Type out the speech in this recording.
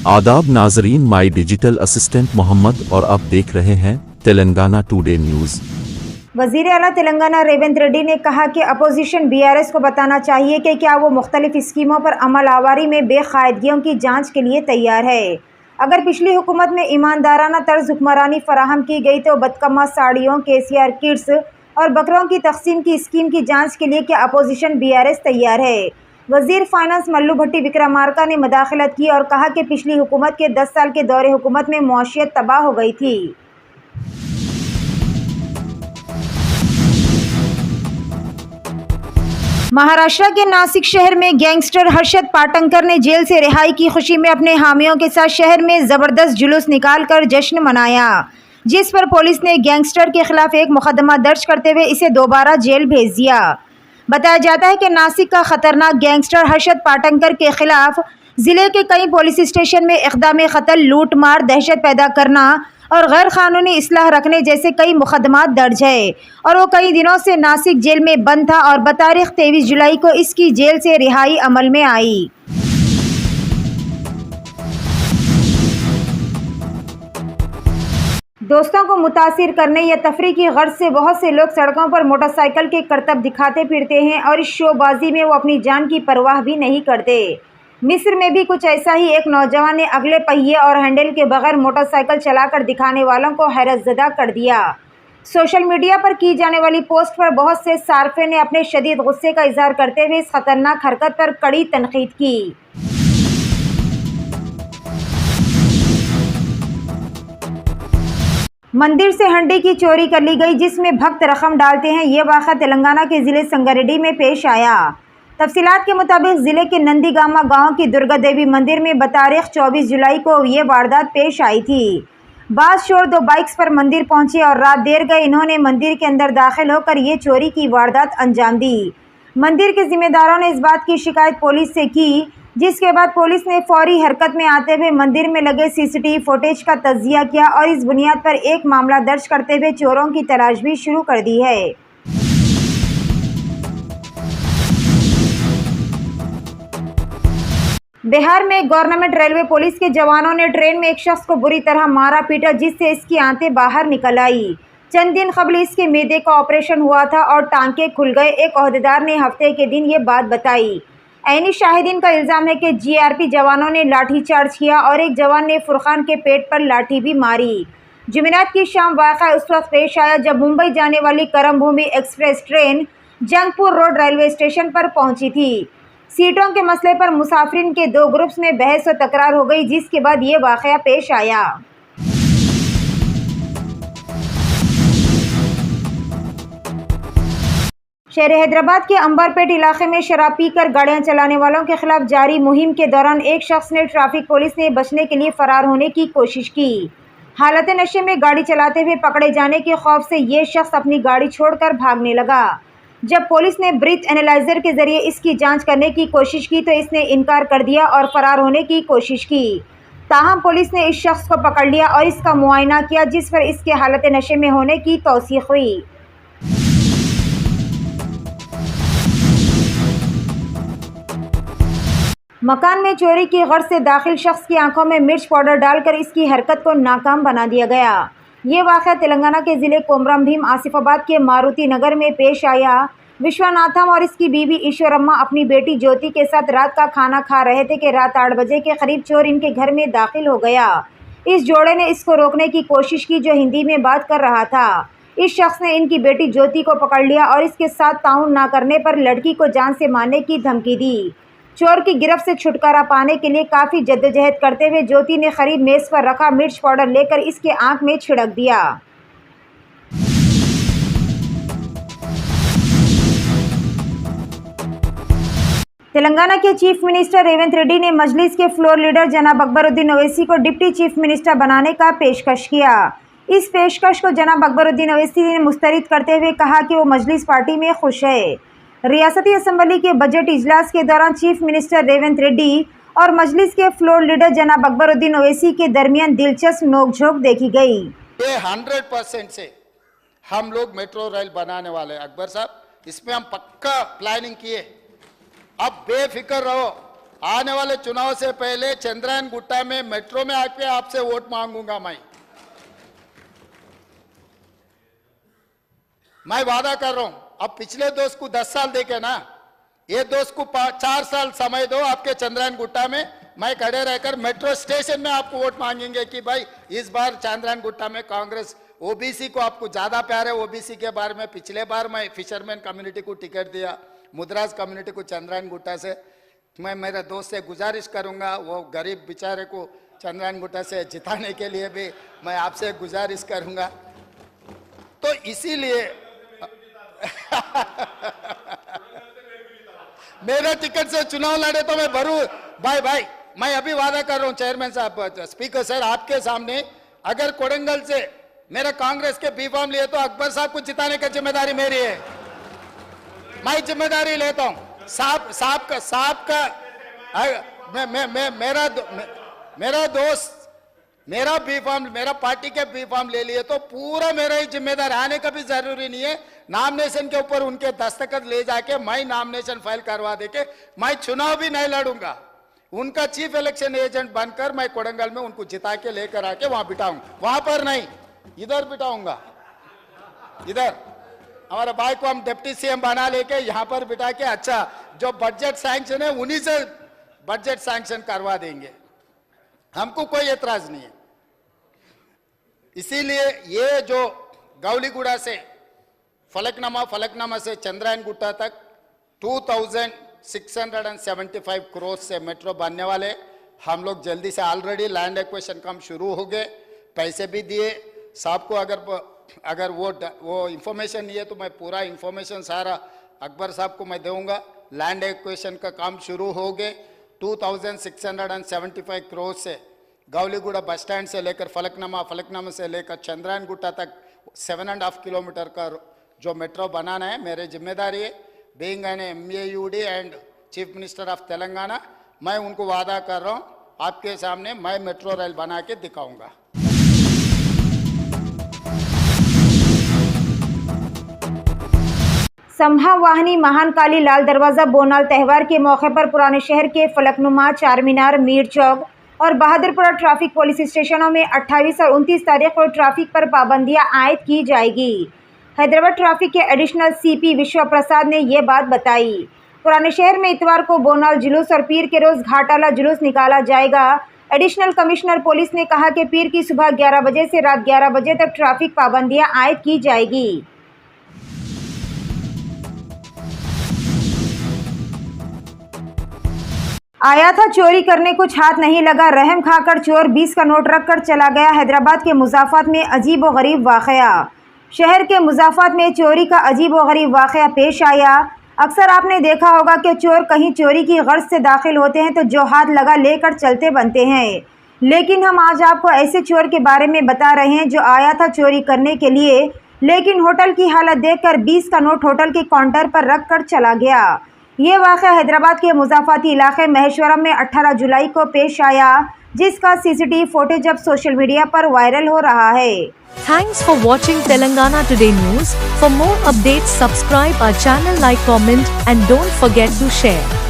आदाब नाजरीन, my digital assistant Mohammad और आप देख रहे हैं तेलंगाना टुडे न्यूज़। वज़ीर आला तेलंगाना रेवंत रेड्डी ने कहा कि अपोजिशन बीआरएस को बताना चाहिए कि क्या वो मुख्तलिफ स्कीमों पर अमल आवारी में बेकायदगियों की जांच के लिए तैयार है। अगर पिछली हुकूमत में ईमानदाराना तर्ज हुक्मरानी फराहम की गई तो बदकम्मा साड़ियों, केसीआर किट्स और बकरों की तकसीम की स्कीम की जाँच के लिए क्या अपोजिशन बीआरएस तैयार है। वज़ीर फाइनेंस मल्लू भट्टी विक्रमार्का ने मुदाखलत की और कहा कि पिछली हुकूमत के 10 साल के दौरे हुकूमत में मौशियत तबाह हो गई थी। महाराष्ट्र के नासिक शहर में गैंगस्टर हर्षद पाटंकर ने जेल से रिहाई की खुशी में अपने हामियों के साथ शहर में जबरदस्त जुलूस निकालकर जश्न मनाया, जिस पर पुलिस ने गैंगस्टर के खिलाफ एक मुकदमा दर्ज करते हुए इसे दोबारा जेल भेज दिया। बताया जाता है कि नासिक का खतरनाक गैंगस्टर हर्षद पाटंकर के खिलाफ जिले के कई पुलिस स्टेशन में इक़दाम कत्ल, लूट मार, दहशत पैदा करना और गैर कानूनी इस्लाह रखने जैसे कई मुकदमात दर्ज है और वो कई दिनों से नासिक जेल में बंद था और बतारीख 23 जुलाई को इसकी जेल से रिहाई अमल में आई। दोस्तों को मुतासिर करने या तफरी की गर्ज से बहुत से लोग सड़कों पर मोटरसाइकिल के करतब दिखाते फिरते हैं और इस शोबाजी में वो अपनी जान की परवाह भी नहीं करते। मिस्र में भी कुछ ऐसा ही एक नौजवान ने अगले पहिए और हैंडल के बगैर मोटरसाइकिल चलाकर दिखाने वालों को हैरतज़दा कर दिया। सोशल मीडिया पर की जाने वाली पोस्ट पर बहुत से सार्फे ने अपने शदीद गुस्से का इजहार करते हुए इस खतरनाक हरकत पर कड़ी तनकीद की। मंदिर से हंडी की चोरी कर ली गई जिसमें भक्त रकम डालते हैं। ये वाक़या तेलंगाना के ज़िले संगारेड्डी में पेश आया। तफसीलात के मुताबिक ज़िले के नंदीगामा गांव की दुर्गा देवी मंदिर में बतारीख 24 जुलाई को ये वारदात पेश आई थी। बाज़ शोर 2 बाइक्स पर मंदिर पहुंचे और रात देर गए इन्होंने मंदिर के अंदर दाखिल होकर ये चोरी की वारदात अंजाम दी। मंदिर के जिम्मेदारों ने इस बात की शिकायत पुलिस से की, जिसके बाद पुलिस ने फौरी हरकत में आते हुए मंदिर में लगे सीसीटीवी फुटेज का तज्जिया किया और इस बुनियाद पर एक मामला दर्ज करते हुए चोरों की तलाश भी शुरू कर दी है। बिहार में गवर्नमेंट रेलवे पुलिस के जवानों ने ट्रेन में एक शख्स को बुरी तरह मारा पीटा, जिससे इसकी आंतें बाहर निकल आई। चंद दिन कबल इसके मैदे का ऑपरेशन हुआ था और टांके खुल गए। एक ओहदेदार ने हफ्ते के दिन ये बात बताई। ऐनी शाहिदीन का इल्ज़ाम है कि जीआरपी जवानों ने लाठीचार्ज किया और एक जवान ने फुरकान के पेट पर लाठी भी मारी। जुमेरात की शाम वाक़या उस वक्त पेश आया जब मुंबई जाने वाली Karam Bhoomi express train Jangpur road railway station पर पहुंची थी। सीटों के मसले पर मुसाफिरीन के 2 ग्रुप्स में बहस और तकरार हो गई, जिसके बाद ये वाक़या पेश आया। शहर हैदराबाद के अंबरपेट इलाके में शराब पीकर गाड़ियां चलाने वालों के खिलाफ जारी मुहिम के दौरान एक शख्स ने ट्रैफिक पुलिस ने बचने के लिए फरार होने की कोशिश की। हालत नशे में गाड़ी चलाते हुए पकड़े जाने के खौफ से ये शख्स अपनी गाड़ी छोड़कर भागने लगा। जब पुलिस ने ब्रीथ एनालाइजर के जरिए इसकी जांच करने की कोशिश की तो इसने इनकार कर दिया और फरार होने की कोशिश की। ताहम पुलिस ने इस शख्स को पकड़ लिया और इसका मुआयना किया, जिस पर इसके हालत नशे में होने की तौसीक हुई। मकान में चोरी की गर्ज से दाखिल शख्स की आंखों में मिर्च पाउडर डालकर इसकी हरकत को नाकाम बना दिया गया। ये वाक़या तेलंगाना के ज़िले कोमरम भीम आसिफाबाद के मारुति नगर में पेश आया। विश्वनाथम और इसकी बीवी ईश्वरम्मा अपनी बेटी ज्योति के साथ रात का खाना खा रहे थे कि रात 8 बजे के करीब चोर इनके घर में दाखिल हो गया। इस जोड़े ने इसको रोकने की कोशिश की जो हिंदी में बात कर रहा था। इस शख्स ने इनकी बेटी ज्योति को पकड़ लिया और इसके साथ ताउन ना करने पर लड़की को जान से मारने की धमकी दी। चोर की गिरफ्त से छुटकारा पाने के लिए काफ़ी जद्दोजहद करते हुए ज्योति ने करीब मेज़ पर रखा मिर्च पाउडर लेकर इसके आंख में छिड़क दिया। तेलंगाना के चीफ मिनिस्टर रेवंत रेड्डी ने मजलिस के फ्लोर लीडर जनाब अकबरुद्दीन ओवैसी को डिप्टी चीफ मिनिस्टर बनाने का पेशकश किया। इस पेशकश को जनाब अकबरुद्दीन ओवैसी ने मुस्तरद करते हुए कहा कि वो मजलिस पार्टी में खुश है। रियासती असम्बली के बजट इजलास के दौरान चीफ मिनिस्टर रेवंत रेड्डी और मजलिस के फ्लोर लीडर जनाब अकबरुद्दीन ओवैसी के दरमियान दिलचस्प नोकझोंक देखी गई। ये 100% से हम लोग मेट्रो रेल बनाने वाले अकबर साहब, इसमें हम पक्का प्लानिंग किए। अब बेफिक्र रहो, आने वाले चुनाव से पहले चंद्रायन गुट्टा में मेट्रो में आके आपसे वोट मांगूंगा मैं वादा कर रहा हूं। अब पिछले दोस्त को 10 साल देके ना, ये दोस्त को 4 साल समय दो, आपके चंद्रायन गुट्टा में मैं खड़े रहकर मेट्रो स्टेशन में आपको वोट मांगेंगे कि भाई इस बार चंद्रायन गुट्टा में कांग्रेस, ओबीसी को आपको ज्यादा प्यार है। ओबीसी के बारे में पिछले बार मैं फिशरमैन कम्युनिटी को टिकट दिया, मुद्राज कम्युनिटी को चंद्रायन गुट्टा से। मैं मेरे दोस्त से गुजारिश करूंगा, वो गरीब बेचारे को चंद्रायन गुट्टा से जिताने के लिए भी मैं आपसे गुजारिश करूंगा। तो इसीलिए मेरे टिकट से चुनाव लड़े तो मैं भरू भाई मैं अभी वादा कर रहा हूं चेयरमैन साहब, स्पीकर सर, आपके सामने अगर कोडंगल से मेरा कांग्रेस के बी फॉर्म लिए तो अकबर साहब को जिताने की जिम्मेदारी मेरी है। मैं जिम्मेदारी लेता हूं। साहब का मेरा दोस्त मेरा बी फॉर्म, मेरा पार्टी के बी फॉर्म ले लिए तो पूरा मेरा ही जिम्मेदार, आने का भी जरूरी नहीं है। नॉमिनेशन के ऊपर उनके दस्तखत ले जाके मैं नॉमिनेशन फाइल करवा देके मैं चुनाव भी नहीं लड़ूंगा। उनका चीफ इलेक्शन एजेंट बनकर मैं कोडंगल में उनको जिता के लेकर आके वहां बिठाऊंगा, वहां पर नहीं, इधर बिठाऊंगा। इधर हमारे भाई को हम डिप्टी सीएम बना लेके यहाँ पर बिठा के अच्छा जो बजट सैंक्शन है उन्हीं से बजट सैंक्शन करवा देंगे, हमको कोई एतराज नहीं है। इसीलिए ये जो गौलीगुड़ा से फलकनामा से चंद्रायन गुट्टा तक 2675 करोड़ से मेट्रो बनने वाले। हम लोग जल्दी से ऑलरेडी लैंड एक्विजिशन काम शुरू हो गए, पैसे भी दिए साहब को। अगर वो इंफॉर्मेशन नहीं है तो मैं पूरा इंफॉर्मेशन सारा अकबर साहब को मैं दूंगा। लैंड एक्विजिशन का काम शुरू हो गए। 2675 करोड़ से गौलीगुड़ा बस स्टैंड से लेकर फलकनामा से लेकर चंद्रायन गुट्टा तक 7.5 किलोमीटर का जो मेट्रो बनाना है मेरी जिम्मेदारी है। Being an MAUD and chief minister of Telangana, मैं उनको वादा कर रहा हूँ आपके सामने मैं मेट्रो रेल बना के दिखाऊंगा। संभावाहिनी महान काली लाल दरवाजा बोनाल त्यौहार के मौके पर पुराने शहर के फलकनुमा, चार मीनार, मीर चौक और बहादुरपुरा ट्रैफिक पुलिस स्टेशनों में 28 और 29 तारीख को ट्रैफिक पर पाबंदियां आयद की जाएगी। हैदराबाद ट्रैफिक के एडिशनल CP विश्व प्रसाद ने ये बात बताई। पुराने शहर में इतवार को बोनाल जुलूस और पीर के रोज घाटाला जुलूस निकाला जाएगा। एडिशनल कमिश्नर पुलिस ने कहा कि पीर की सुबह 11 बजे से रात 11 बजे तक ट्रैफिक पाबंदियां आयद की जाएगी। आया था चोरी करने, कुछ हाथ नहीं लगा, रहम खाकर चोर 20 का नोट रखकर चला गया। हैदराबाद के मुज़ाफ़ात में अजीब व गरीब वाक़या। शहर के मुज़ाफ़ात में चोरी का अजीब व गरीब वाक़या पेश आया। अक्सर आपने देखा होगा कि चोर कहीं चोरी की गर्ज से दाखिल होते हैं तो जो हाथ लगा लेकर चलते बनते हैं, लेकिन हम आज आपको ऐसे चोर के बारे में बता रहे हैं जो आया था चोरी करने के लिए, लेकिन होटल की हालत देखकर 20 का नोट होटल के काउंटर पर रख कर चला गया। ये वाक़या हैदराबाद के मुज़ाफ़ाती इलाके महेश्वरम में 18 जुलाई को पेश आया, जिसका CCTV फुटेज अब सोशल मीडिया पर वायरल हो रहा है। Thanks for watching Telangana Today News. For more updates, subscribe our channel, like, comment, and don't forget to share.